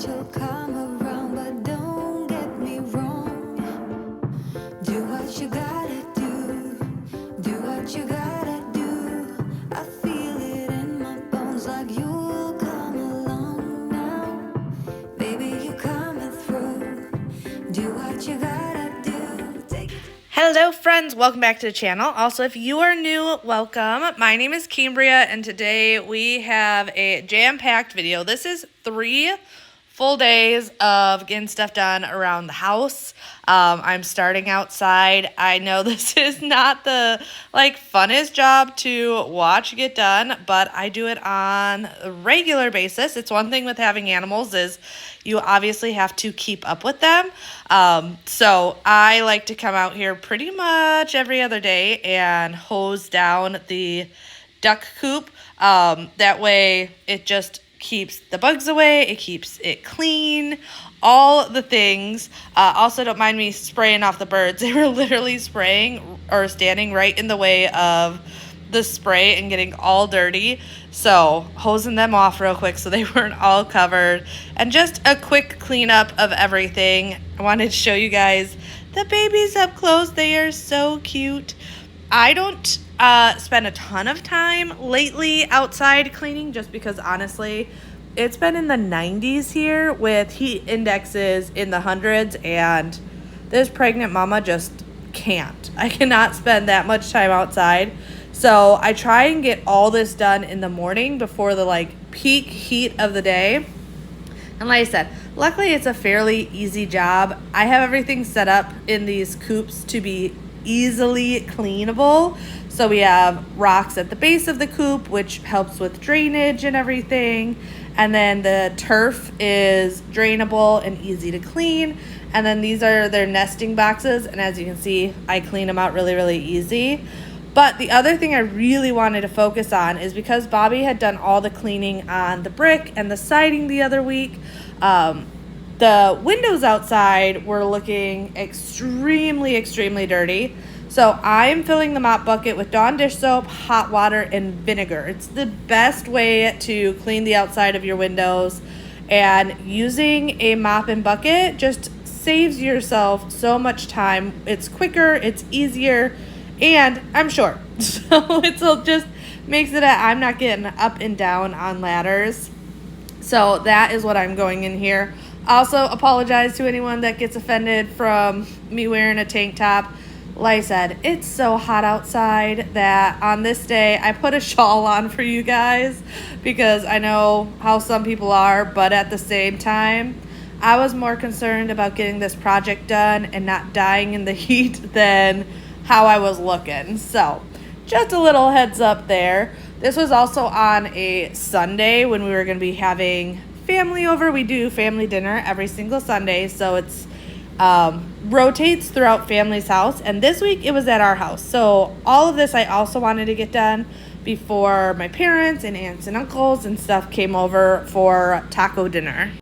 you'll come around, but don't get me wrong. Do what you gotta do what you gotta do. I feel it in my bones like you'll come along now. Baby, you coming through. Do what you gotta do. Take it. Hello friends, welcome back to the channel. Also, if you are new, welcome. My name is Cambriea and today we have a jam-packed video. This is 3 full days of getting stuff done around the house. I'm starting outside. I know this is not the funnest job to watch get done, but I do it on a regular basis. It's one thing with having animals is you obviously have to keep up with them. So I like to come out here pretty much every other day and hose down the duck coop. That way it just keeps the bugs away, it keeps it clean, all the things. Also, don't mind me spraying off the birds. They were literally spraying or standing right in the way of the spray and getting all dirty. So hosing them off real quick so they weren't all covered. And just a quick cleanup of everything. I wanted to show you guys the babies up close. They are so cute. I don't spend a ton of time lately outside cleaning just because honestly it's been in the 90s here with heat indexes in the hundreds, and this pregnant mama just can't. I cannot spend that much time outside. So I try and get all this done in the morning before the peak heat of the day. And like I said, luckily it's a fairly easy job. I have everything set up in these coops to be easily cleanable. So we have rocks at the base of the coop, which helps with drainage and everything. And then the turf is drainable and easy to clean. And then these are their nesting boxes. And as you can see, I clean them out really, really easy. But the other thing I really wanted to focus on is because Bobby had done all the cleaning on the brick and the siding the other week, the windows outside were looking extremely, extremely dirty. So I'm filling the mop bucket with Dawn dish soap, hot water, and vinegar. It's the best way to clean the outside of your windows. And using a mop and bucket just saves yourself so much time. It's quicker, it's easier, and I'm short. So it just makes it I'm not getting up and down on ladders. So that is what I'm going in here. Also, apologize to anyone that gets offended from me wearing a tank top. Like I said, it's so hot outside that on this day I put a shawl on for you guys because I know how some people are, but at the same time, I was more concerned about getting this project done and not dying in the heat than how I was looking. So just a little heads up there. This was also on a Sunday when we were going to be having family over. We do family dinner every single Sunday, so it's rotates throughout family's house, and this week it was at our house. So all of this I also wanted to get done before my parents and aunts and uncles and stuff came over for taco dinner.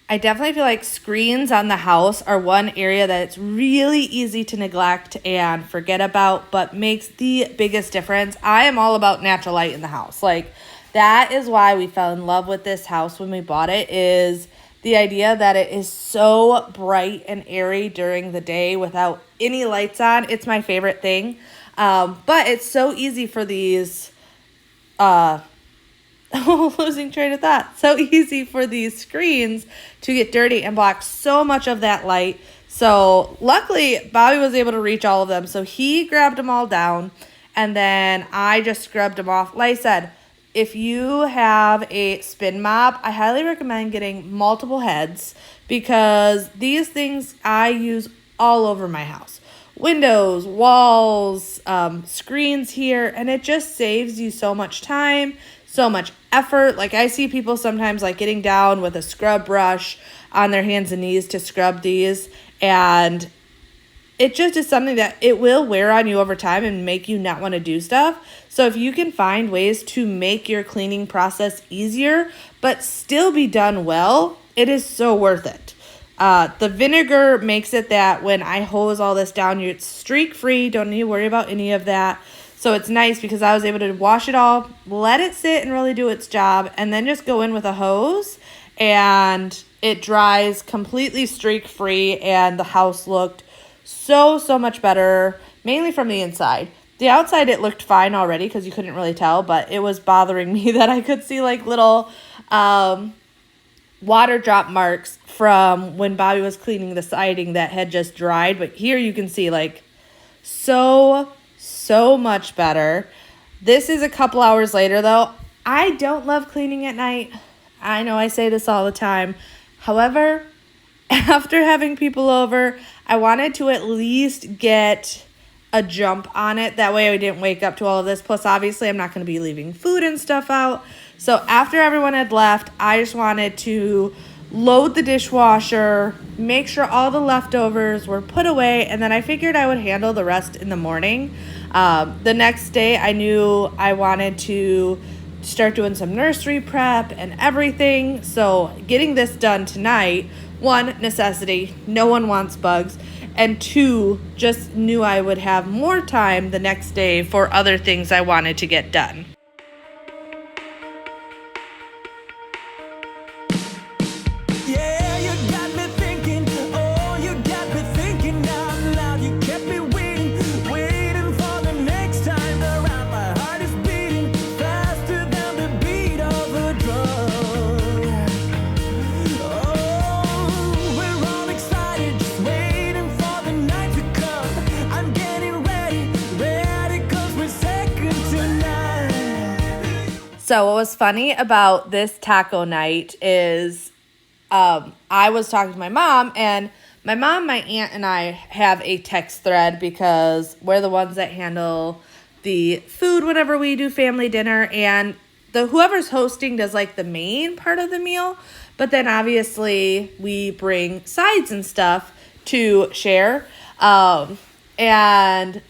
I definitely feel like screens on the house are one area that it's really easy to neglect and forget about, but makes the biggest difference. I am all about natural light in the house. That is why we fell in love with this house when we bought it, is the idea that it is so bright and airy during the day without any lights on. It's my favorite thing. But it's so easy for these losing train of thought. So easy for these screens to get dirty and block so much of that light. So luckily, Bobby was able to reach all of them. So he grabbed them all down, and then I just scrubbed them off. Like I said, if you have a spin mop, I highly recommend getting multiple heads because these things I use all over my house. Windows, walls, screens here, and it just saves you so much time, so much effort. Like I see people sometimes like getting down with a scrub brush on their hands and knees to scrub these, and it just is something that it will wear on you over time and make you not want to do stuff. So if you can find ways to make your cleaning process easier but still be done well, it is so worth it. The vinegar makes it that when I hose all this down, it's streak free. Don't need to worry about any of that. So it's nice because I was able to wash it all, let it sit and really do its job, and then just go in with a hose, and it dries completely streak free, and the house looked so much better, mainly from the inside. The outside, it looked fine already because you couldn't really tell, but it was bothering me that I could see like little water drop marks from when Bobby was cleaning the siding that had just dried. But here you can see like so much better. This is a couple hours later though. I don't love cleaning at night. I know I say this all the time. However, after having people over, I wanted to at least get a jump on it. That way I didn't wake up to all of this. Plus, obviously, I'm not going to be leaving food and stuff out. So after everyone had left, I just wanted to load the dishwasher, make sure all the leftovers were put away, and then I figured I would handle the rest in the morning. The next day, I knew I wanted to start doing some nursery prep and everything. So getting this done tonight, one, necessity, no one wants bugs, and two, just knew I would have more time the next day for other things I wanted to get done. Yeah, you got me thinking, oh, you got me thinking out loud. You kept me waiting for the next time around. My heart is beating faster than the beat of a drum. Oh, we're all excited, just waiting for the night to come. I'm getting ready, 'cause we're second tonight. So what was funny about this taco night is I was talking to my mom, and my mom, my aunt, and I have a text thread because we're the ones that handle the food whenever we do family dinner, and whoever's hosting does like the main part of the meal, but then obviously we bring sides and stuff to share. And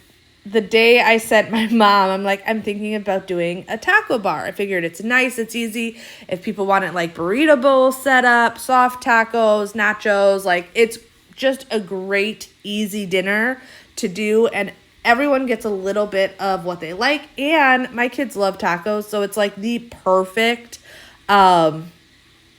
the day I sent my mom, I'm like, I'm thinking about doing a taco bar. I figured it's nice, it's easy. If people want it like burrito bowl set up, soft tacos, nachos, like it's just a great, easy dinner to do. And everyone gets a little bit of what they like. And my kids love tacos, so it's like the perfect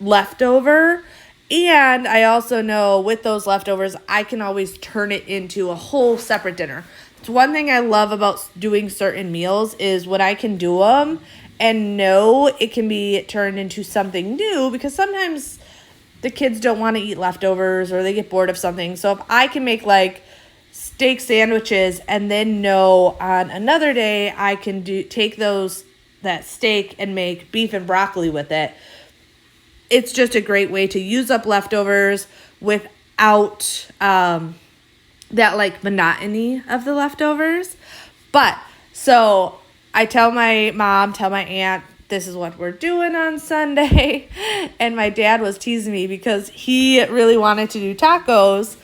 leftover. And I also know with those leftovers, I can always turn it into a whole separate dinner. It's one thing I love about doing certain meals is when I can do them and know it can be turned into something new, because sometimes the kids don't want to eat leftovers or they get bored of something. So if I can make like steak sandwiches and then know on another day I can take that steak and make beef and broccoli with it, it's just a great way to use up leftovers without that like monotony of the leftovers. But so I tell my mom, tell my aunt, this is what we're doing on Sunday. And my dad was teasing me because he really wanted to do tacos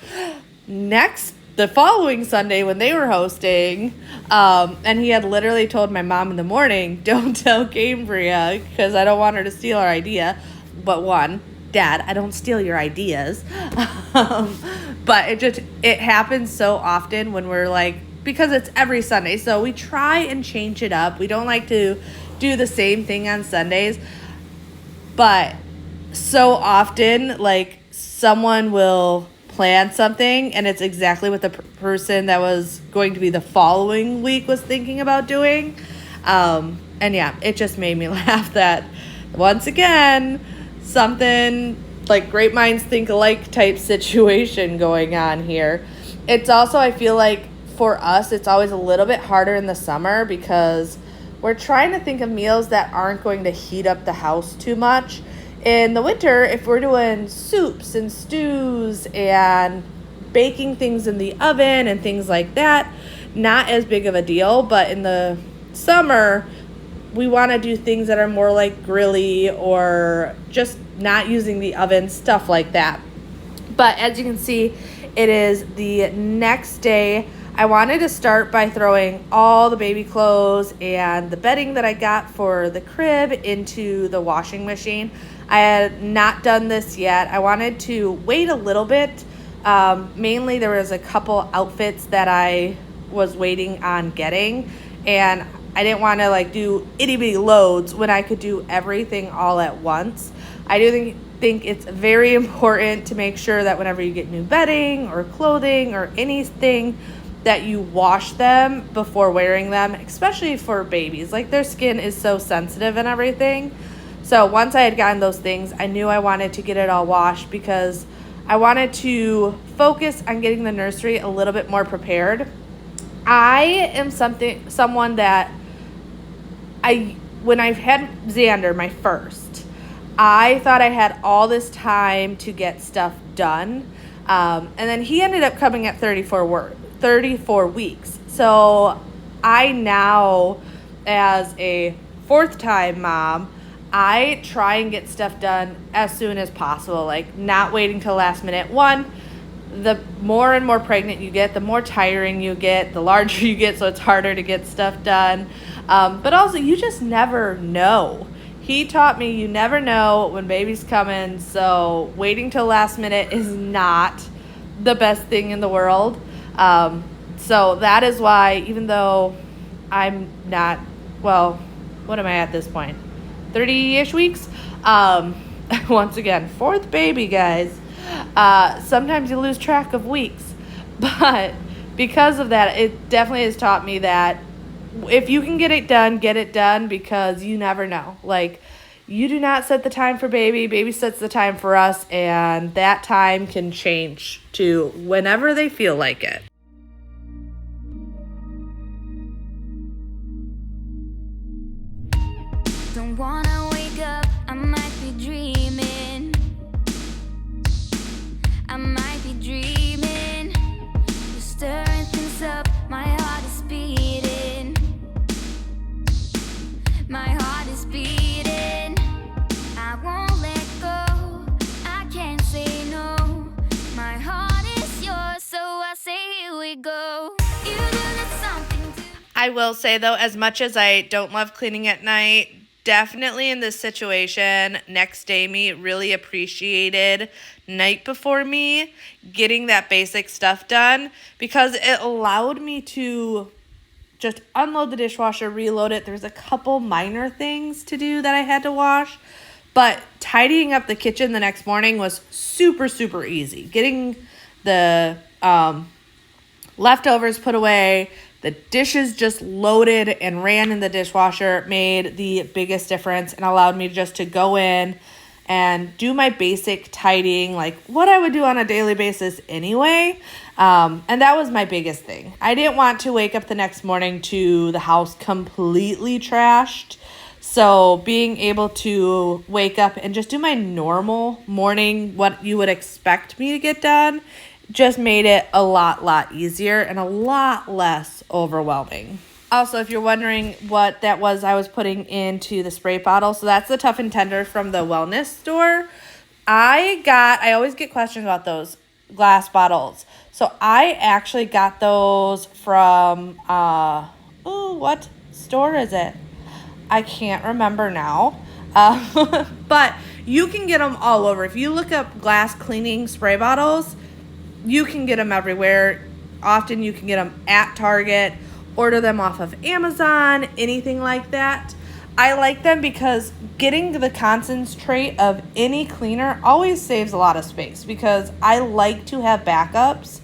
the following Sunday when they were hosting. And he had literally told my mom in the morning, don't tell Cambriea because I don't want her to steal our idea. But one, Dad, I don't steal your ideas. But it happens so often when we're like, because it's every Sunday. So we try and change it up. We don't like to do the same thing on Sundays. But so often, like, someone will plan something and it's exactly what the person that was going to be the following week was thinking about doing. And yeah, it just made me laugh that once again, something like great minds think alike type situation going on here. It's also, I feel like for us, it's always a little bit harder in the summer because we're trying to think of meals that aren't going to heat up the house too much. In the winter, if we're doing soups and stews and baking things in the oven and things like that, not as big of a deal. But in the summer, we want to do things that are more like grilly or just not using the oven, stuff like that. But as you can see, it is the next day. I wanted to start by throwing all the baby clothes and the bedding that I got for the crib into the washing machine. I had not done this yet. I wanted to wait a little bit. Mainly there was a couple outfits that I was waiting on getting, and I didn't want to like do itty bitty loads when I could do everything all at once. I do think it's very important to make sure that whenever you get new bedding or clothing or anything, that you wash them before wearing them, especially for babies. Like, their skin is so sensitive and everything. So once I had gotten those things, I knew I wanted to get it all washed because I wanted to focus on getting the nursery a little bit more prepared. I am someone that when I had Xander, my first, I thought I had all this time to get stuff done. And then he ended up coming at 34 weeks. So I now, as a fourth time mom, I try and get stuff done as soon as possible, like not waiting till last minute. One, the more and more pregnant you get, the more tiring you get, the larger you get, so it's harder to get stuff done. But also, you just never know. He taught me you never know when baby's coming, so waiting till last minute is not the best thing in the world. So that is why, even though I'm not, well, what am I at this point? 30-ish weeks? Once again, fourth baby, guys. Sometimes you lose track of weeks. But because of that, it definitely has taught me that if you can get it done, because you never know. Like, you do not set the time for baby sets the time for us, and that time can change to whenever they feel like it. Don't wanna wake up, I might be dreaming. I might be dreaming. You're stirring things up, my heart is beating. My heart is beating. I won't let go, I can't say no. My heart is yours, so I say here we go. You do need something to. I will say, though, as much as I don't love cleaning at night, definitely in this situation, next day me really appreciated night before me getting that basic stuff done, because it allowed me to just unload the dishwasher, reload it. There's a couple minor things to do that I had to wash, but tidying up the kitchen the next morning was super, super easy. Getting the leftovers put away, the dishes just loaded and ran in the dishwasher made the biggest difference and allowed me just to go in and do my basic tidying, like what I would do on a daily basis anyway. And that was my biggest thing. I didn't want to wake up the next morning to the house completely trashed. So being able to wake up and just do my normal morning, what you would expect me to get done, just made it a lot easier and a lot less overwhelming. Also, if you're wondering what that was I was putting into the spray bottle, so that's the Tough and Tender from the wellness store. I always get questions about those glass bottles. So I actually got those from, what store is it? I can't remember now. But you can get them all over. If you look up glass cleaning spray bottles, you can get them everywhere. Often you can get them at Target, order them off of Amazon, anything like that. I like them because getting the concentrate of any cleaner always saves a lot of space, because I like to have backups.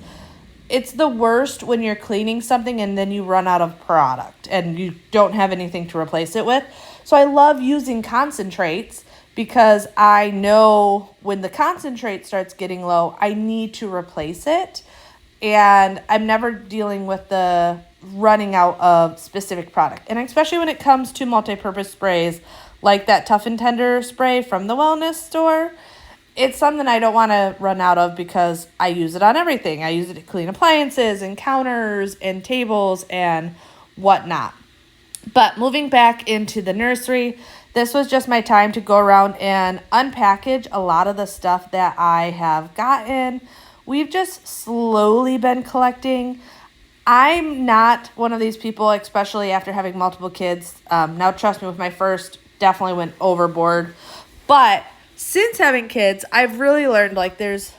It's the worst when you're cleaning something and then you run out of product and you don't have anything to replace it with. So I love using concentrates because I know when the concentrate starts getting low, I need to replace it. And I'm never dealing with the running out of specific product. And especially when it comes to multi-purpose sprays like that Tough and Tender spray from the wellness store, it's something I don't want to run out of because I use it on everything. I use it to clean appliances and counters and tables and whatnot. But moving back into the nursery, this was just my time to go around and unpackage a lot of the stuff that I have gotten. We've just slowly been collecting. I'm not one of these people, especially after having multiple kids. Now, trust me, with my first, definitely went overboard. But since having kids, I've really learned like there's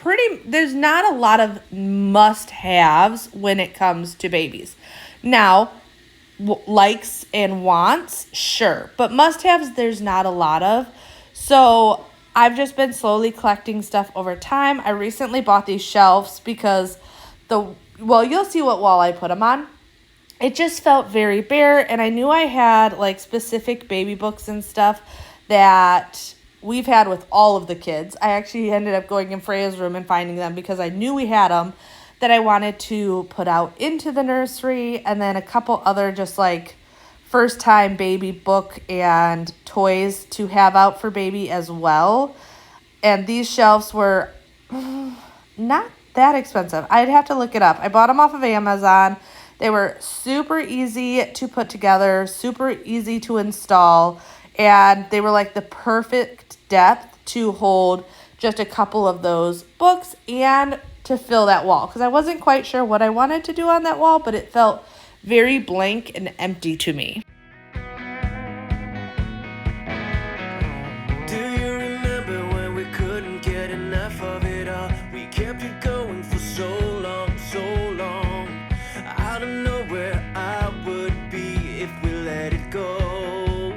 not a lot of must-haves when it comes to babies. Now, likes and wants, sure, but must-haves there's not a lot of. So I've just been slowly collecting stuff over time. I recently bought these shelves because you'll see what wall I put them on. It just felt very bare, and I knew I had like specific baby books and stuff that we've had with all of the kids. I actually ended up going in Freya's room and finding them because I knew we had them that I wanted to put out into the nursery, and then a couple other just like first time baby book and toys to have out for baby as well. And these shelves were not that expensive. I'd have to look it up. I bought them off of Amazon. They were super easy to put together, super easy to install, and they were like the perfect depth to hold just a couple of those books and to fill that wall, because I wasn't quite sure what I wanted to do on that wall, but it felt very blank and empty to me. Do you remember when we couldn't get enough of it all? We kept it going for so long, so long. I don't know where I would be if we let it go.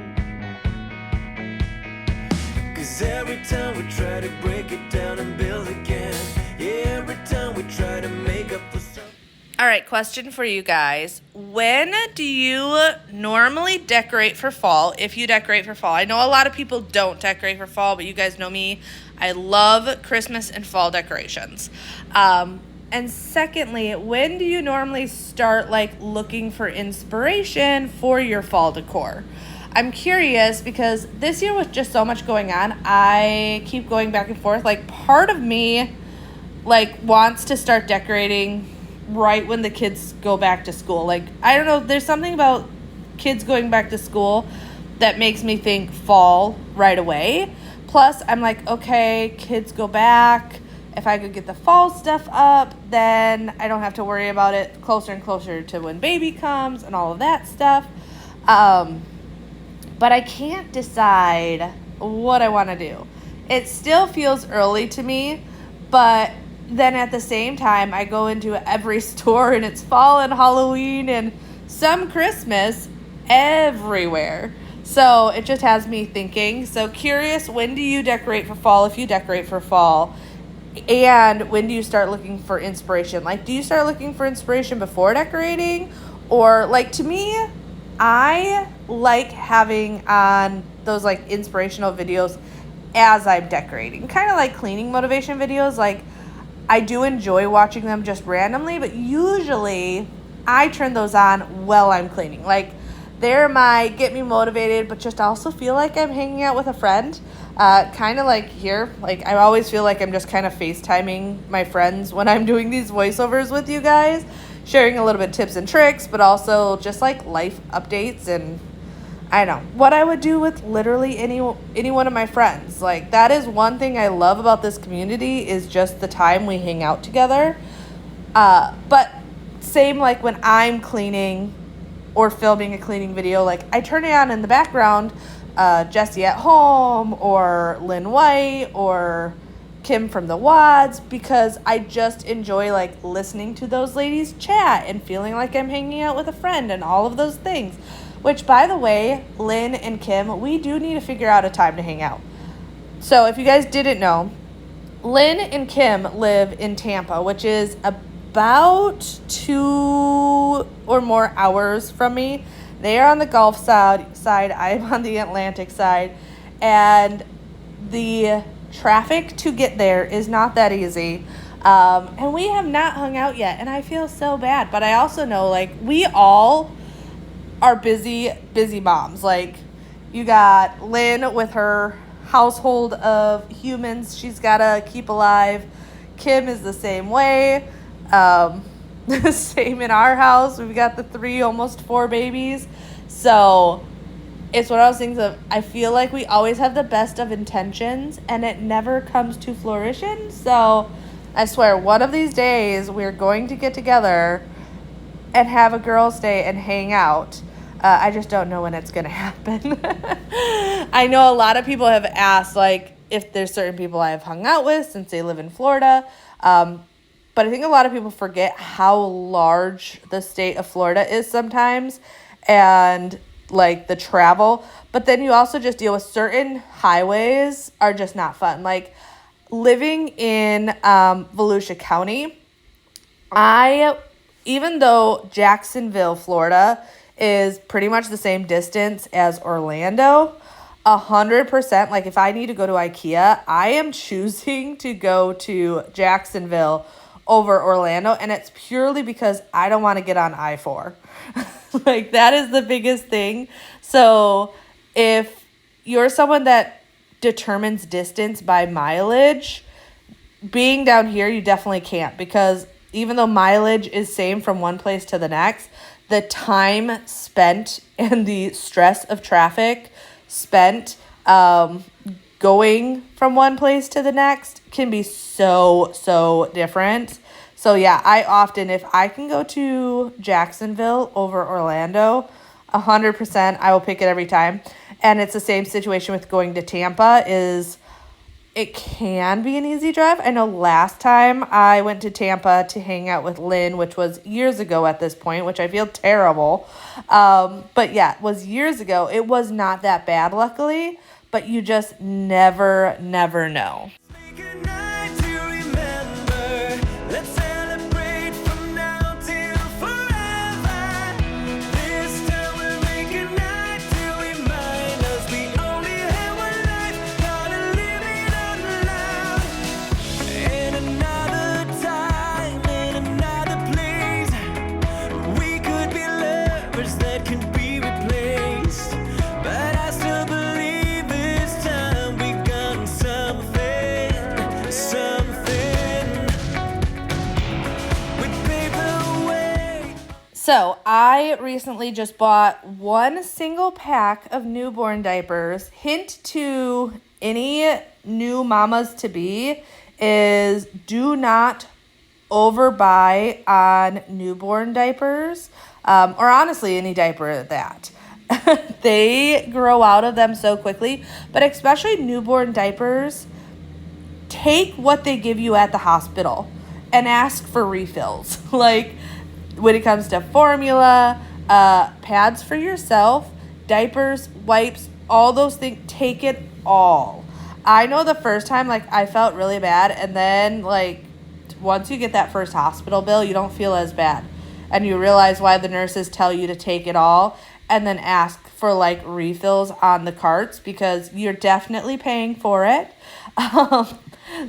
'Cause every time we try to break it down and build again, yeah, every time we try to make up for something. All right, question for you guys. When do you normally decorate for fall, if you decorate for fall? I know a lot of people don't decorate for fall, but you guys know me. I love Christmas and fall decorations. And secondly, when do you normally start like looking for inspiration for your fall decor? I'm curious because this year with just so much going on, I keep going back and forth. Like part of me like wants to start decorating right when the kids go back to school. Like, I don't know, there's something about kids going back to school that makes me think fall right away. Plus, I'm like, okay, kids go back. If I could get the fall stuff up, then I don't have to worry about it closer and closer to when baby comes and all of that stuff. But I can't decide what I want to do. It still feels early to me, but then at the same time, I go into every store and it's fall and Halloween and some Christmas everywhere. So it just has me thinking. So curious, when do you decorate for fall, if you decorate for fall? And when do you start looking for inspiration? Like, do you start looking for inspiration before decorating? Or, like, to me, I like having on those, like, inspirational videos as I'm decorating. Kind of like cleaning motivation videos. Like, I do enjoy watching them just randomly, but usually I turn those on while I'm cleaning. Like, they're my get me motivated, but just also feel like I'm hanging out with a friend. Kind of like here. Like, I always feel like I'm just kind of FaceTiming my friends when I'm doing these voiceovers with you guys, sharing a little bit of tips and tricks, but also just like life updates and I don't know, what I would do with literally any one of my friends. Like, that is one thing I love about this community is just the time we hang out together. But same like when I'm cleaning or filming a cleaning video, like I turn it on in the background, Jessie at Home or Lynn White or Kim from the Wads, because I just enjoy like listening to those ladies chat and feeling like I'm hanging out with a friend and all of those things. Which, by the way, Lynn and Kim, we do need to figure out a time to hang out. So if you guys didn't know, Lynn and Kim live in Tampa, which is about 2 or more hours from me. They are on the Gulf side, I'm on the Atlantic side, and the traffic to get there is not that easy. And we have not hung out yet, and I feel so bad. But I also know, like, we all are busy moms. Like, you got Lynn with her household of humans she's got to keep alive. Kim is the same way. Same in our house. We've got the 3, almost 4 babies. So it's one of those things of, I feel like we always have the best of intentions and it never comes to fruition. So I swear, one of these days we're going to get together and have a girls' day and hang out. I just don't know when it's going to happen. I know a lot of people have asked, like, if there's certain people I've hung out with since they live in Florida. But I think a lot of people forget how large the state of Florida is sometimes, and like the travel. But then you also just deal with certain highways are just not fun. Like living in Volusia County, even though Jacksonville, Florida is pretty much the same distance as Orlando, 100%, like if I need to go to IKEA, I am choosing to go to Jacksonville over Orlando, and it's purely because I don't want to get on I-4. Like that is the biggest thing. So if you're someone that determines distance by mileage, being down here, you definitely can't, because even though mileage is same from one place to the next, the time spent and the stress of traffic spent going from one place to the next can be so different. So yeah, I often, if I can go to Jacksonville over Orlando, 100%, I will pick it every time. And it's the same situation with going to Tampa. It can be an easy drive. I know last time I went to Tampa to hang out with Lynn, which was years ago at this point, which I feel terrible. But yeah, it was years ago. It was not that bad, luckily. But you just never know. So I recently just bought one single pack of newborn diapers. Hint to any new mamas to be is do not overbuy on newborn diapers, or honestly any diaper at that. They grow out of them so quickly, but especially newborn diapers, take what they give you at the hospital and ask for refills. Like, when it comes to formula, pads for yourself, diapers, wipes, all those things, take it all. I know the first time, like, I felt really bad, and then, like, once you get that first hospital bill, you don't feel as bad. And you realize why the nurses tell you to take it all and then ask for, like, refills on the carts, because you're definitely paying for it.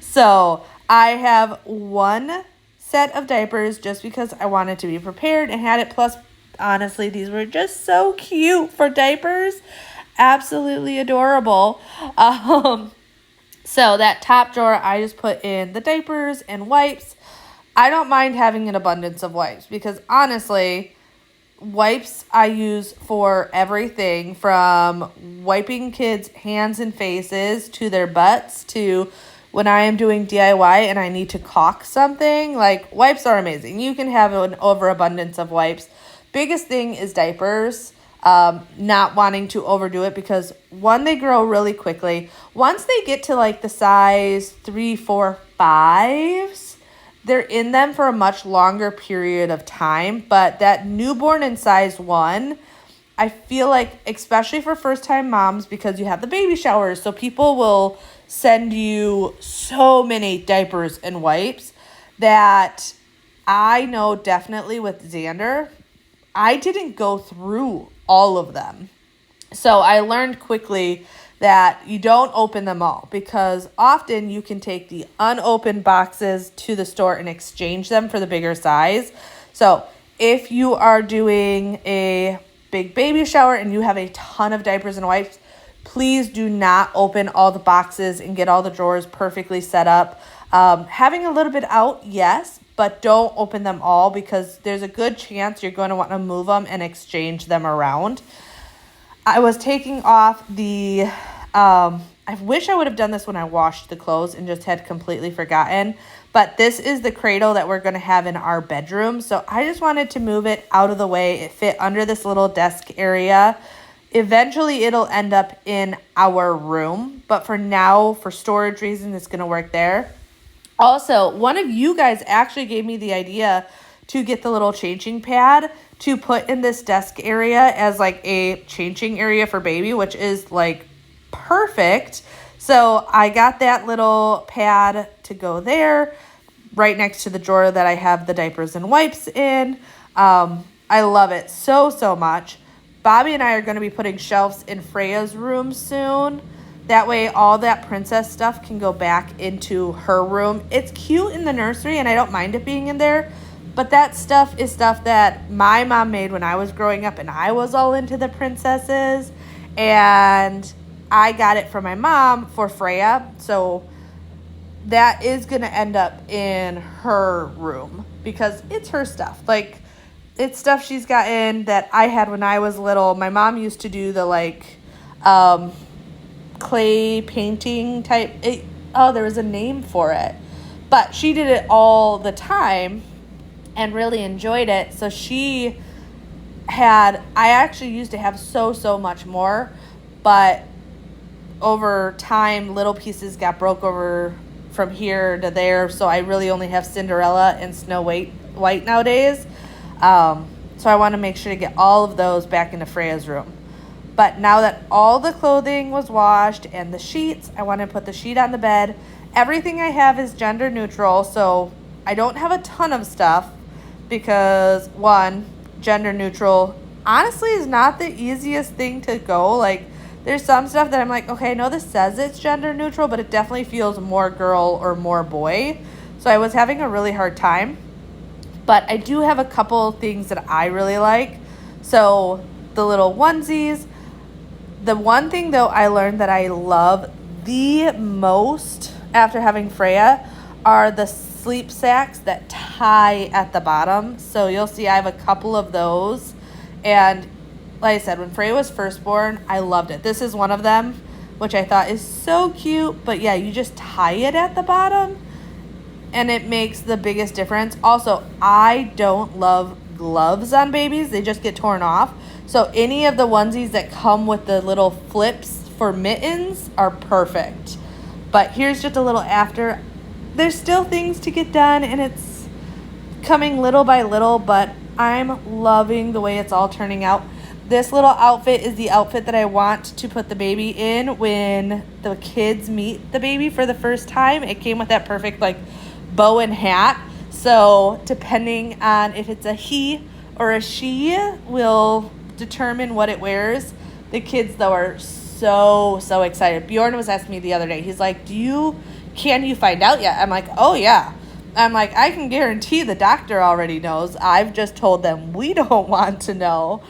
So I have one set of diapers just because I wanted to be prepared and had it. Plus, honestly, these were just so cute for diapers. Absolutely adorable. So that top drawer, I just put in the diapers and wipes. I don't mind having an abundance of wipes because honestly, wipes I use for everything from wiping kids' hands and faces to their butts to when I am doing DIY and I need to caulk something. Like, wipes are amazing. You can have an overabundance of wipes. Biggest thing is diapers. Not wanting to overdo it because one, they grow really quickly. Once they get to like the size 3, 4, 5s, they're in them for a much longer period of time. But that newborn in size 1, I feel like, especially for first-time moms, because you have the baby showers, so people will send you so many diapers and wipes that I know definitely with Xander, I didn't go through all of them. So I learned quickly that you don't open them all because often you can take the unopened boxes to the store and exchange them for the bigger size. So if you are doing a big baby shower and you have a ton of diapers and wipes, please do not open all the boxes and get all the drawers perfectly set up. Having a little bit out, yes, but don't open them all because there's a good chance you're going to want to move them and exchange them around. I was taking off the, I wish I would have done this when I washed the clothes and just had completely forgotten, but this is the cradle that we're going to have in our bedroom. So I just wanted to move it out of the way. It fit under this little desk area. Eventually it'll end up in our room, but for now, for storage reasons, it's going to work there. Also, one of you guys actually gave me the idea to get the little changing pad to put in this desk area as like a changing area for baby, which is like perfect. So I got that little pad to go there right next to the drawer that I have the diapers and wipes in. I love it so much. Bobby and I are going to be putting shelves in Freya's room soon. That way all that princess stuff can go back into her room. It's cute in the nursery and I don't mind it being in there. But that stuff is stuff that my mom made when I was growing up and I was all into the princesses. And I got it from my mom for Freya. So that is going to end up in her room because it's her stuff. Like, it's stuff she's gotten that I had when I was little. My mom used to do the like clay painting type. There was a name for it. But she did it all the time and really enjoyed it. So I actually used to have so much more. But over time, little pieces got broke over from here to there. So I really only have Cinderella and Snow White nowadays. So I want to make sure to get all of those back into Freya's room. But now that all the clothing was washed and the sheets, I want to put the sheet on the bed. Everything I have is gender neutral, so I don't have a ton of stuff because, one, gender neutral honestly is not the easiest thing to go. Like, there's some stuff that I'm like, okay, I know this says it's gender neutral, but it definitely feels more girl or more boy. So I was having a really hard time. But I do have a couple things that I really like. So the little onesies. The one thing, though, I learned that I love the most after having Freya are the sleep sacks that tie at the bottom. So you'll see I have a couple of those. And like I said, when Freya was first born, I loved it. This is one of them, which I thought is so cute. But yeah, you just tie it at the bottom and it makes the biggest difference. Also, I don't love gloves on babies. They just get torn off. So any of the onesies that come with the little flips for mittens are perfect. But here's just a little after. There's still things to get done and it's coming little by little, but I'm loving the way it's all turning out. This little outfit is the outfit that I want to put the baby in when the kids meet the baby for the first time. It came with that perfect like bow and hat. So depending on if it's a he or a she will determine what it wears. The kids though are so excited. Bjorn was asking me the other day. He's like, can you find out yet? I'm like, oh yeah. I'm like, I can guarantee the doctor already knows. I've just told them we don't want to know.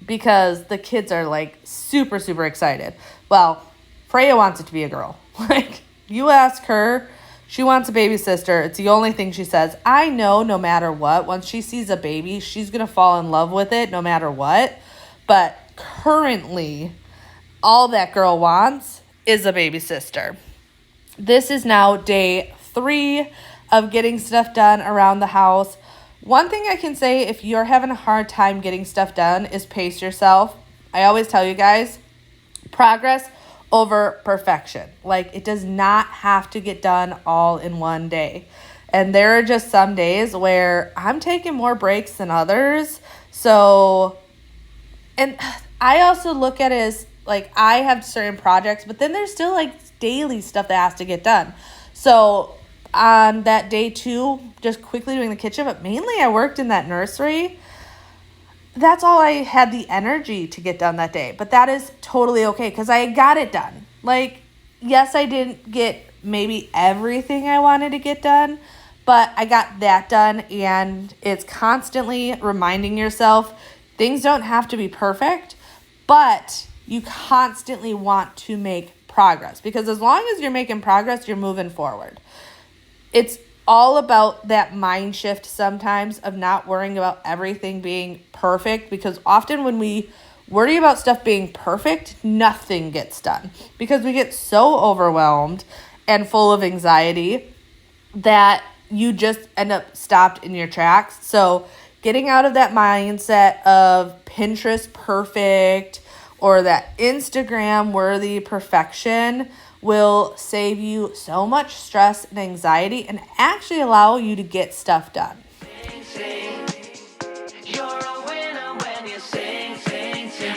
Because the kids are like super excited. Well, Freya wants it to be a girl. Like, you ask her, she wants a baby sister. It's the only thing she says. I know no matter what, once she sees a baby, she's going to fall in love with it no matter what. But currently, all that girl wants is a baby sister. This is now day 3 of getting stuff done around the house. One thing I can say, if you're having a hard time getting stuff done, is pace yourself. I always tell you guys, progress over perfection. Like, it does not have to get done all in one day. And there are just some days where I'm taking more breaks than others. So, and I also look at it as, like, I have certain projects, but then there's still, like, daily stuff that has to get done. So, on that day 2, just quickly doing the kitchen, but mainly I worked in that nursery. That's all I had the energy to get done that day. But that is totally okay because I got it done. Like, yes, I didn't get maybe everything I wanted to get done, but I got that done. And it's constantly reminding yourself things don't have to be perfect, but you constantly want to make progress because as long as you're making progress, you're moving forward. It's all about that mind shift sometimes of not worrying about everything being perfect, because often when we worry about stuff being perfect, nothing gets done because we get so overwhelmed and full of anxiety that you just end up stopped in your tracks. So getting out of that mindset of Pinterest perfect or that Instagram worthy perfection will save you so much stress and anxiety and actually allow you to get stuff done.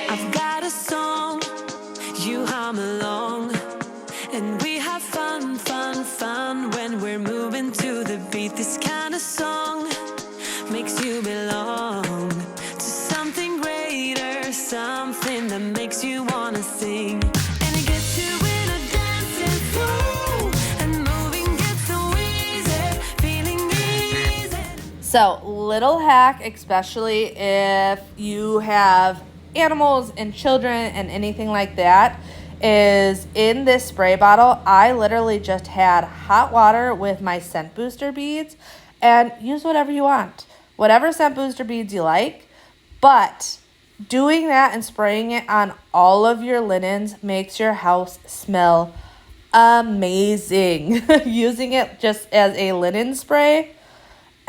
I've got a song, you hum along, and we have fun, fun, fun when we're moving to the beat. This kind of song makes you belong to something greater, something that makes you wanna sing. And it gets you in a dancing flow, and moving gets so easy, feeling easy. So, little hack, especially if you have animals and children and anything like that, is in this spray bottle, I literally just had hot water with my scent booster beads, and use whatever you want. Whatever scent booster beads you like, but doing that and spraying it on all of your linens makes your house smell amazing. Using it just as a linen spray,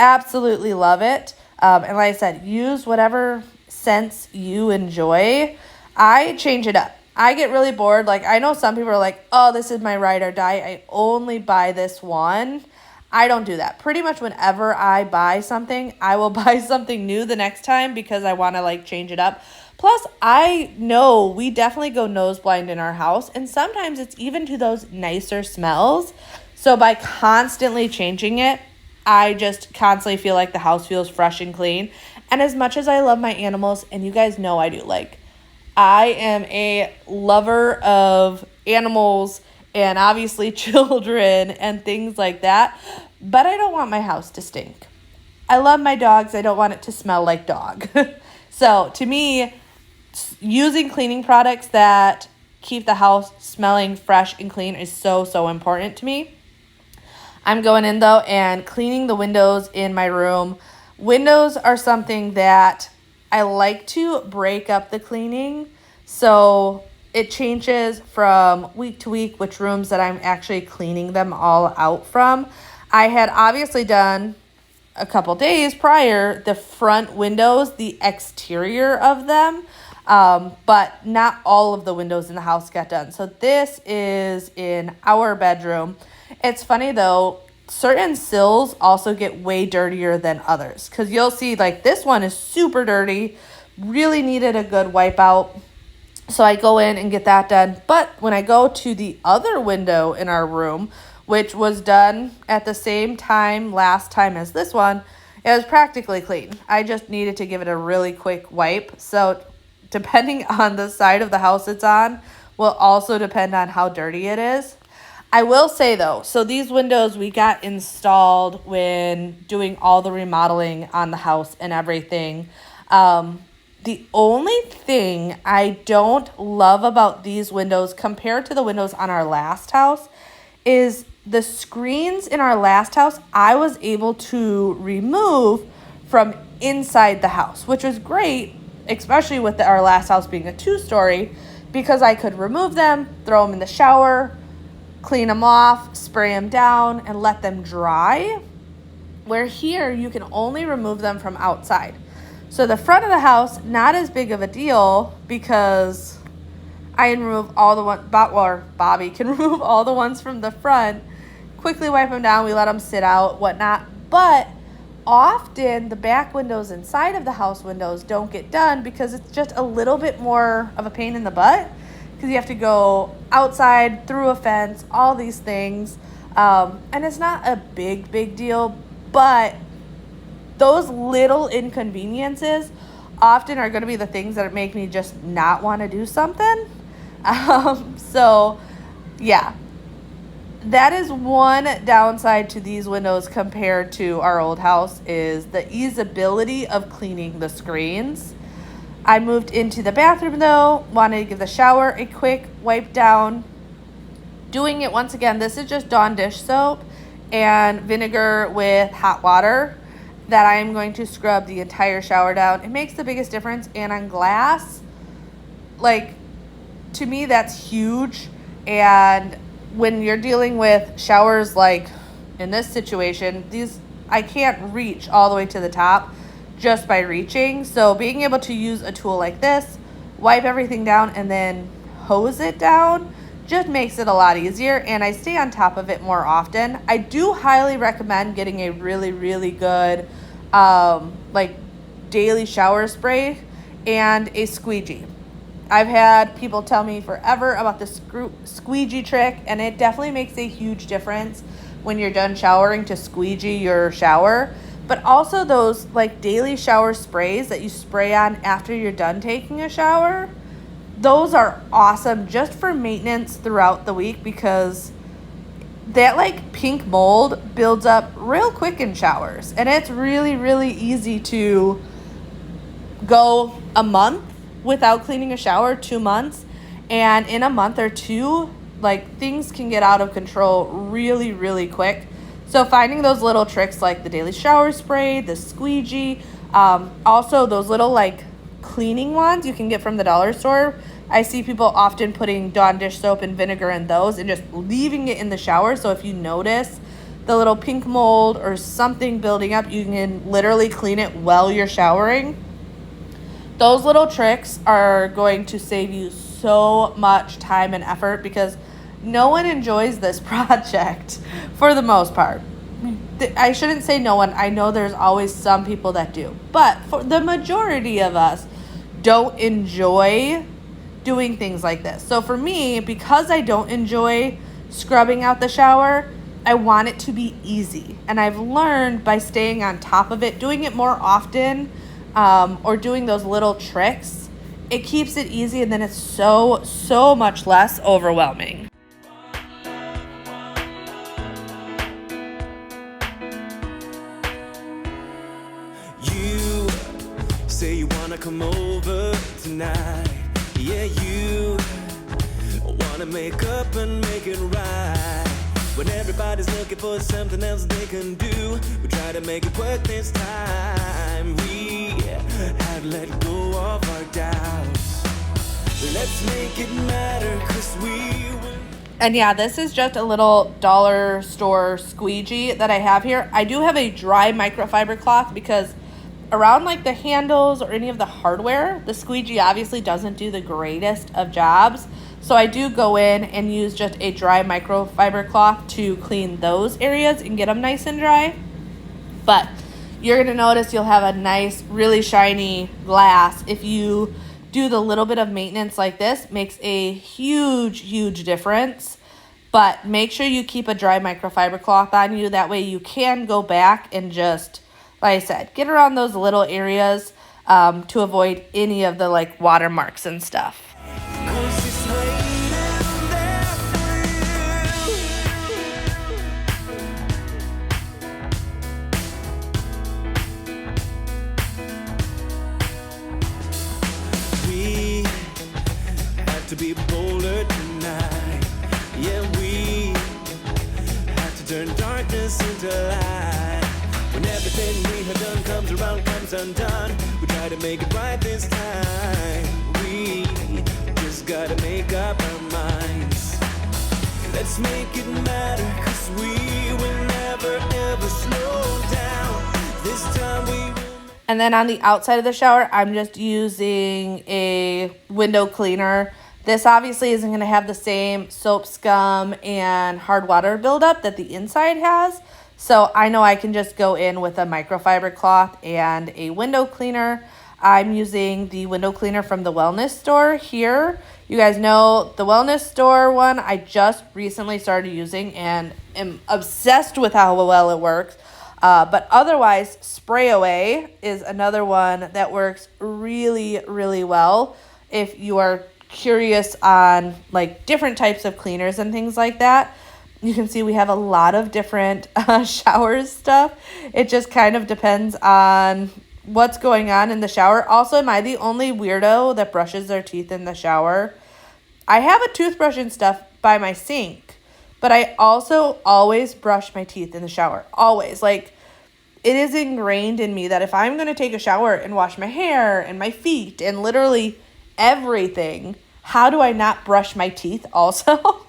absolutely love it. And like I said, use whatever scents you enjoy. I change it up. I get really bored. Like, I know some people are like, oh, this is my ride or die. I only buy this one. I don't do that. Pretty much whenever I buy something, I will buy something new the next time because I want to like change it up. Plus, I know we definitely go nose blind in our house, and sometimes it's even to those nicer smells. So by constantly changing it, I just constantly feel like the house feels fresh and clean. And as much as I love my animals, and you guys know I do, like, I am a lover of animals and obviously children and things like that, but I don't want my house to stink. I love my dogs. I don't want it to smell like dog. So to me, using cleaning products that keep the house smelling fresh and clean is so, so important to me. I'm going in though and cleaning the windows in my room. Windows are something that I like to break up the cleaning, so it changes from week to week which rooms that I'm actually cleaning them all out from. I had obviously done a couple days prior the front windows, the exterior of them, but not all of the windows in the house got done. So this is in our bedroom. It's funny though, certain sills also get way dirtier than others, because you'll see like this one is super dirty, really needed a good wipe out. So I go in and get that done. But when I go to the other window in our room, which was done at the same time last time as this one, it was practically clean. I just needed to give it a really quick wipe. So depending on the side of the house it's on will also depend on how dirty it is. I will say though, so these windows we got installed when doing all the remodeling on the house and everything. The only thing I don't love about these windows compared to the windows on our last house is the screens in our last house I was able to remove from inside the house, which was great, especially with our last house being a 2-story, because I could remove them, throw them in the shower, clean them off, spray them down, and let them dry. Where here, you can only remove them from outside. So the front of the house, not as big of a deal because I can remove all the ones, or Bobby can remove all the ones from the front, quickly wipe them down, we let them sit out, whatnot. But often the back windows inside of the house windows don't get done because it's just a little bit more of a pain in the butt, because you have to go outside, through a fence, all these things. And it's not a big deal, but those little inconveniences often are going to be the things that make me just not want to do something. So, yeah. That is one downside to these windows compared to our old house, is the easeability of cleaning the screens. I moved into the bathroom though, wanted to give the shower a quick wipe down. Doing it once again, this is just Dawn dish soap. and vinegar with hot water that I am going to scrub the entire shower down. It makes the biggest difference. And on glass, like, to me, that's huge. And when you're dealing with showers like in this situation, I can't reach all the way to the top just by reaching. So being able to use a tool like this, wipe everything down, and then hose it down just makes it a lot easier, and I stay on top of it more often. I do highly recommend getting a really, really good like daily shower spray and a squeegee. I've had people tell me forever about the squeegee trick, and it definitely makes a huge difference when you're done showering to squeegee your shower. But also those like daily shower sprays that you spray on after you're done taking a shower, those are awesome just for maintenance throughout the week, because that like pink mold builds up real quick in showers, and it's really, really easy to go a month without cleaning a shower, 2 months, and in a month or two, like, things can get out of control really, really quick. So finding those little tricks like the daily shower spray, the squeegee, also those little like cleaning wands you can get from the dollar store. I see people often putting Dawn dish soap and vinegar in those and just leaving it in the shower. So if you notice the little pink mold or something building up, you can literally clean it while you're showering. Those little tricks are going to save you so much time and effort, because no one enjoys this project for the most part. I shouldn't say no one. I know there's always some people that do. But for the majority of us don't enjoy doing things like this. So for me, because I don't enjoy scrubbing out the shower, I want it to be easy. And I've learned by staying on top of it, doing it more often, or doing those little tricks, it keeps it easy, and then it's so much less overwhelming. You say you wanna come over tonight. Yeah, you wanna make up and make it right. When everybody's looking for something else they can do, we try to make it work this time. We have let go of our doubts. Let's make it matter, 'cause we will. And yeah, this is just a little dollar store squeegee that I have here. I do have a dry microfiber cloth, because around like the handles or any of the hardware, the squeegee obviously doesn't do the greatest of jobs. So I do go in and use just a dry microfiber cloth to clean those areas and get them nice and dry. But you're going to notice you'll have a nice, really shiny glass. If you do the little bit of maintenance like this, makes a huge difference. But make sure you keep a dry microfiber cloth on you. That way you can go back and just, like I said, get around those little areas to avoid any of the like watermarks and stuff. 'Cause it's waiting there for you. We have to be bolder tonight. Yeah, we have to turn darkness into light. When everything we have done comes around, comes undone, we try to make it right this time. We just gotta make up our minds. Let's make it matter, 'cause we will never ever slow down. This time we will. And then on the outside of the shower, I'm just using a window cleaner. This obviously isn't going to have the same soap scum and hard water buildup that the inside has. So I know I can just go in with a microfiber cloth and a window cleaner. I'm using the window cleaner from the wellness store here. You guys know the wellness store one I just recently started using and am obsessed with how well it works. But otherwise, Spray Away is another one that works really, really well if you are curious on like different types of cleaners and things like that. You can see we have a lot of different shower stuff. It just kind of depends on what's going on in the shower. Also, am I the only weirdo that brushes their teeth in the shower? I have a toothbrush and stuff by my sink, But I also always brush my teeth in the shower. Always. Like, it is ingrained in me that if I'm going to take a shower and wash my hair and my feet and literally everything, how do I not brush my teeth also?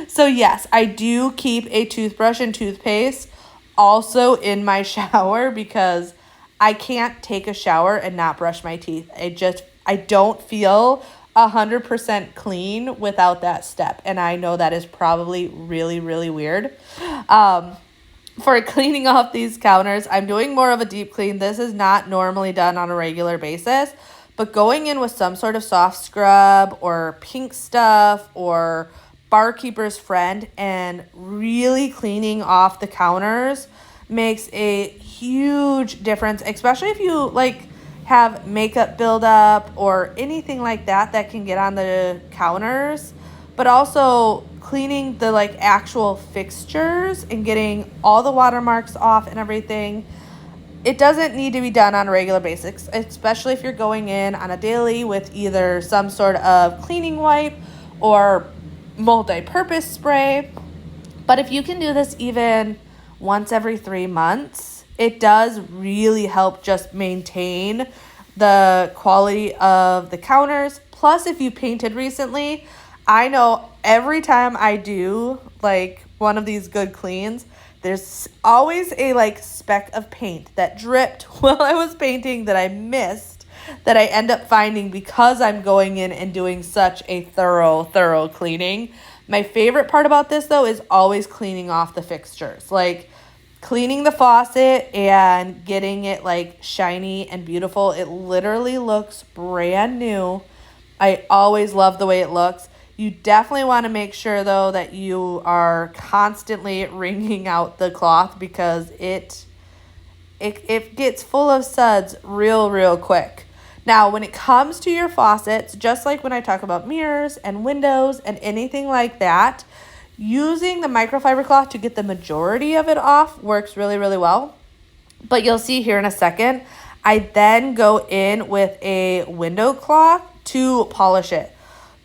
So yes, I do keep a toothbrush and toothpaste also in my shower because I can't take a shower and not brush my teeth. I don't feel 100% clean without that step. And I know that is probably really, really weird. For cleaning off these counters, I'm doing more of a deep clean. This is not normally done on a regular basis, but going in with some sort of soft scrub or pink stuff or barkeeper's friend and really cleaning off the counters makes a huge difference, especially if you like have makeup buildup or anything like that that can get on the counters, but also cleaning the like actual fixtures and getting all the watermarks off and everything. It doesn't need to be done on a regular basis, especially if you're going in on a daily with either some sort of cleaning wipe or multi-purpose spray. But if you can do this even once every 3 months, it does really help just maintain the quality of the counters. Plus, if you painted recently, I know every time I do like one of these good cleans, there's always a like speck of paint that dripped while I was painting that I missed, that I end up finding because I'm going in and doing such a thorough cleaning. My favorite part about this though is always cleaning off the fixtures. Like cleaning the faucet and getting it like shiny and beautiful. It literally looks brand new. I always love the way it looks. You definitely want to make sure though that you are constantly wringing out the cloth because it gets full of suds real quick. Now, when it comes to your faucets, just like when I talk about mirrors and windows and anything like that, using the microfiber cloth to get the majority of it off works really well. But you'll see here in a second, I then go in with a window cloth to polish it.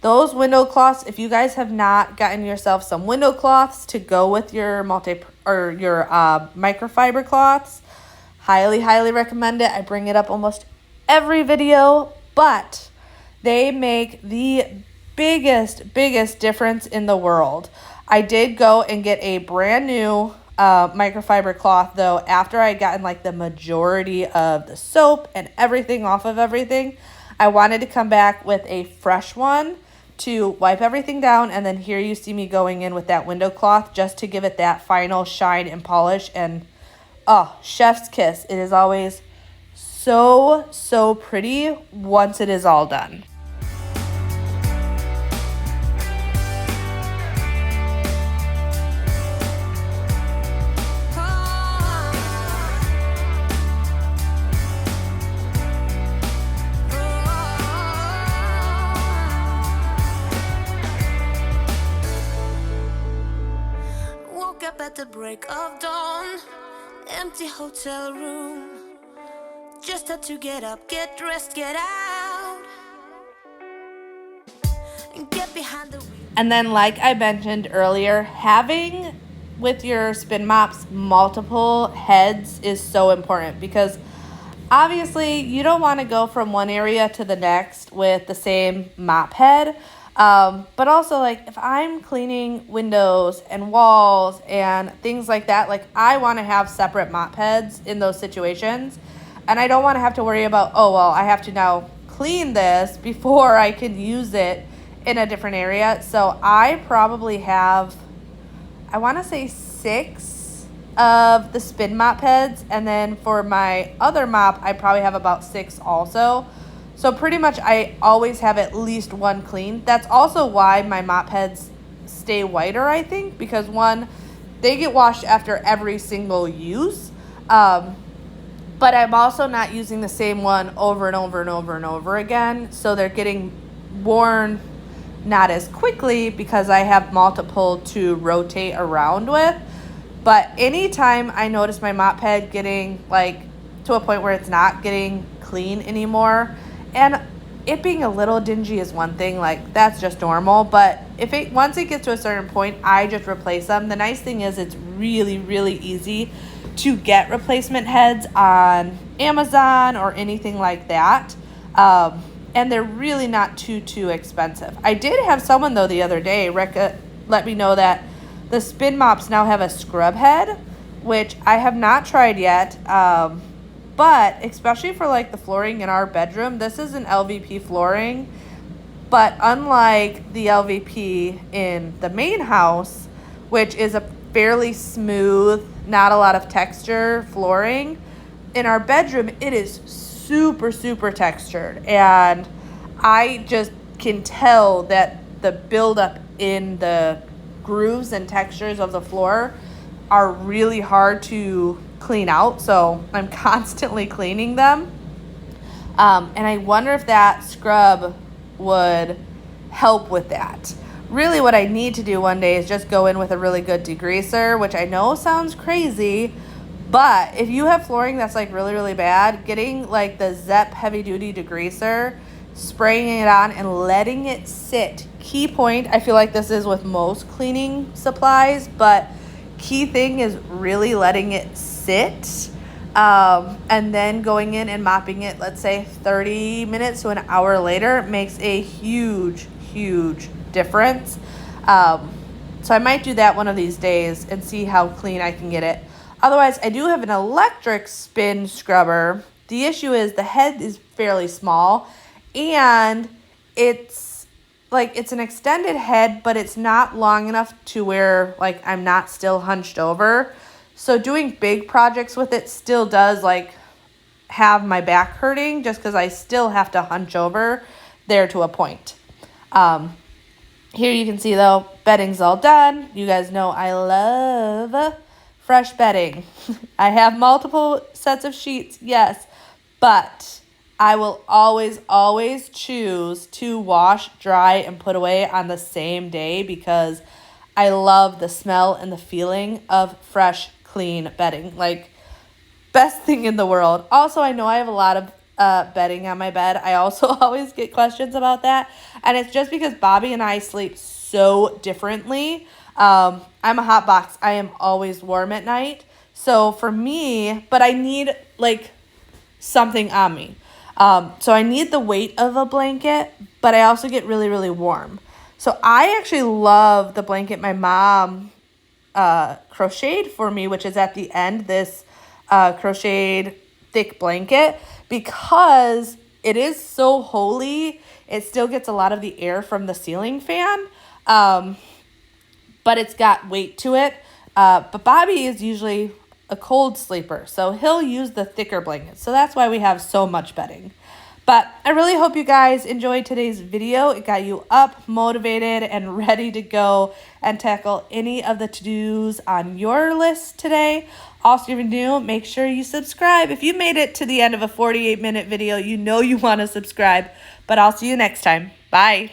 Those window cloths, if you guys have not gotten yourself some window cloths to go with your microfiber cloths, highly recommend it. I bring it up almost every video, but they make the biggest difference in the world. I did go and get a brand new microfiber cloth though after I gotten like the majority of the soap and everything off of everything. I wanted to come back with a fresh one to wipe everything down, and then here you see me going in with that window cloth just to give it that final shine and polish. And oh, chef's kiss. It is always so pretty once it is all done. At the break of dawn, empty hotel room. Just had to get up, get dressed, get out, and get behind the wheel. And then like I mentioned earlier, having with your spin mops multiple heads is so important because obviously you don't want to go from one area to the next with the same mop head. But also like if I'm cleaning windows and walls and things like that, like I want to have separate mop heads in those situations. And I don't want to have to worry about, oh, well, I have to now clean this before I can use it in a different area. So I probably have, I want to say 6 of the spin mop heads. And then for my other mop, I probably have about 6 also. So pretty much I always have at least one clean. That's also why my mop heads stay whiter, I think, because one, they get washed after every single use. But I'm also not using the same one over and over again. So they're getting worn not as quickly because I have multiple to rotate around with. But anytime I notice my mop head getting like to a point where it's not getting clean anymore, and it being a little dingy is one thing, like that's just normal, but once it gets to a certain point, I just replace them. The nice thing is it's really, really easy to get replacement heads on Amazon or anything like that. And they're really not too expensive. I did have someone, though, the other day let me know that the spin mops now have a scrub head, which I have not tried yet. But especially for like the flooring in our bedroom, this is an LVP flooring. But unlike the LVP in the main house, which is a fairly smooth, not a lot of texture flooring, in our bedroom, it is super textured. And I just can tell that the buildup in the grooves and textures of the floor are really hard to clean out. So I'm constantly cleaning them. And I wonder if that scrub would help with that. Really what I need to do one day is just go in with a really good degreaser, which I know sounds crazy, but if you have flooring that's like really bad, getting like the Zepp heavy duty degreaser, spraying it on and letting it sit. Key point, I feel like this is with most cleaning supplies, but key thing is really letting it sit. And then going in and mopping it, let's say 30 minutes to an hour later, makes a huge difference. So I might do that one of these days and see how clean I can get it. Otherwise, I do have an electric spin scrubber. The issue is the head is fairly small and it's an extended head, but it's not long enough to where like I'm not still hunched over. So doing big projects with it still does like have my back hurting just because I still have to hunch over there to a point. Here you can see though, bedding's all done. You guys know I love fresh bedding. I have multiple sets of sheets, yes, but I will always choose to wash, dry, and put away on the same day because I love the smell and the feeling of fresh, clean bedding. Like, best thing in the world. Also, I know I have a lot of bedding on my bed. I also always get questions about that. And it's just because Bobby and I sleep so differently. I'm a hot box. I am always warm at night. So for me, but I need like something on me. So I need the weight of a blanket, but I also get really warm. So I actually love the blanket my mom crocheted for me, which is at the end, this crocheted thick blanket, because it is so holey. It still gets a lot of the air from the ceiling fan, but it's got weight to it. But Bobby is usually a cold sleeper, so he'll use the thicker blanket. So that's why we have so much bedding. But I really hope you guys enjoyed today's video. It got you up, motivated, and ready to go and tackle any of the to-dos on your list today. Also, if you're new, make sure you subscribe. If you made it to the end of a 48-minute video, you know you want to subscribe. But I'll see you next time. Bye.